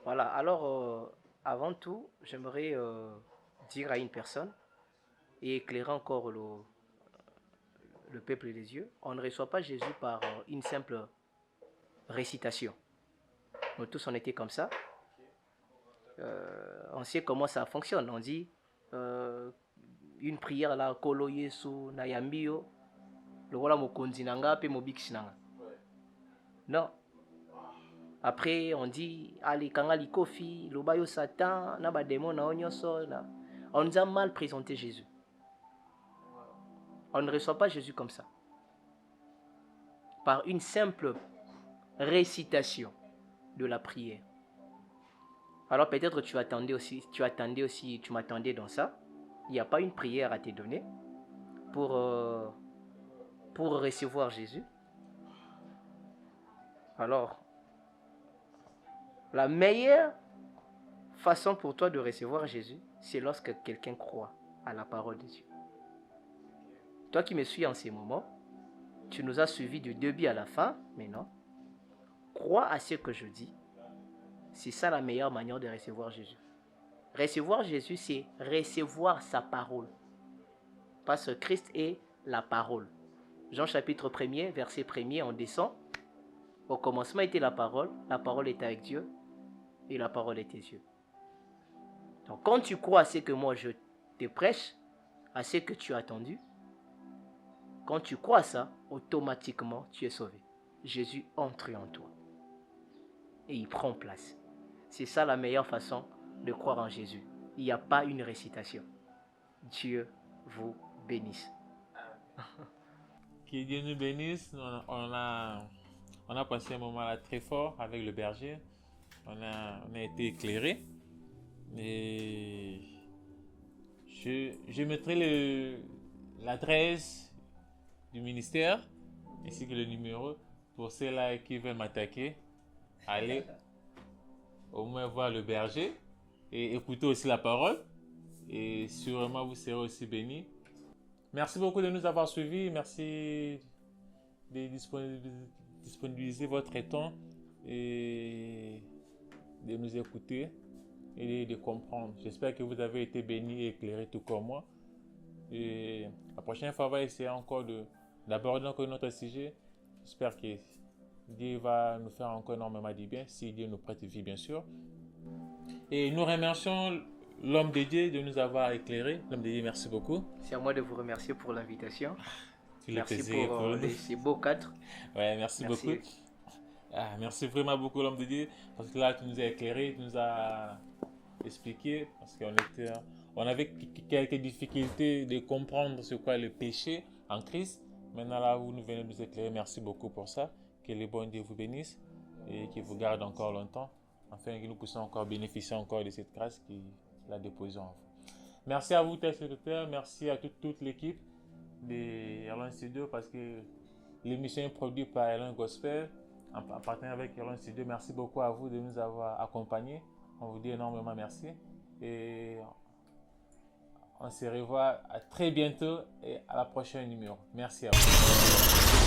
Voilà. Alors, avant tout, j'aimerais dire à une personne et éclairer encore le peuple des yeux. On ne reçoit pas Jésus par une simple récitation. Nous tous, on était comme ça. On sait comment ça fonctionne. On dit une prière là, Kolo Yesu, Nayambio, le voilà mokonzi nanga, pe mobiksi nanga. Non. Après, on dit, allez, kangali kofi, lobayo satan, na ba démon na onyoso. On nous a mal présenté Jésus. On ne reçoit pas Jésus comme ça. Par une simple récitation de la prière. Alors peut-être tu m'attendais aussi, tu m'attendais dans ça. Il n'y a pas une prière à te donner pour recevoir Jésus. Alors, la meilleure façon pour toi de recevoir Jésus, c'est lorsque quelqu'un croit à la parole de Dieu. Toi qui me suis en ces moments, tu nous as suivis du début à la fin, mais non. Crois à ce que je dis. C'est ça la meilleure manière de recevoir Jésus. Recevoir Jésus, c'est recevoir sa parole. Parce que Christ est la parole. Jean chapitre 1er, verset 1er, on descend. Au commencement était la parole était avec Dieu, et la parole était Dieu. Donc quand tu crois à ce que moi je te prêche, à ce que tu as entendu, quand tu crois à ça, automatiquement tu es sauvé. Jésus entre en toi. Et il prend place. C'est ça la meilleure façon de croire en Jésus. Il n'y a pas une récitation. Dieu vous bénisse. Que Dieu nous bénisse. On a passé un moment là très fort avec le berger. On a été éclairés. Et je mettrai l'adresse du ministère ainsi que le numéro pour ceux-là qui veulent m'attaquer. Allez au moins voir le berger et écouter aussi la parole. Et sûrement vous serez aussi bénis. Merci beaucoup de nous avoir suivis. Merci de disponibiliser votre temps et de nous écouter et de comprendre. J'espère que vous avez été bénis et éclairés tout comme moi. Et la prochaine fois, on va essayer encore d'aborder encore notre sujet. J'espère que Dieu va nous faire encore énormément du bien, si Dieu nous prête vie, bien sûr. Et nous remercions l'homme de Dieu de nous avoir éclairés. L'homme de Dieu, merci beaucoup. C'est à moi de vous remercier pour l'invitation. Merci pour ces beaux cadres. Ouais, merci beaucoup. Merci vraiment beaucoup l'homme de Dieu, parce que là tu nous as éclairé, tu nous as expliqué, parce on avait quelques difficultés de comprendre ce qu'est le péché en Christ. Maintenant là vous nous venez nous éclairer, merci beaucoup pour ça. Que le bon Dieu vous bénisse et qu'il vous garde encore longtemps, afin que nous puissions encore bénéficier encore de cette grâce qu'il a déposée en vous. Merci à vous téléspectateurs, merci à toute l'équipe de Erlon Studio, parce que l'émission est produite par Erlon Gospel en partenariat avec Elon Studio. Merci beaucoup à vous de nous avoir accompagnés. On vous dit énormément merci. Et on se revoit à très bientôt et à la prochaine numéro. Merci à vous.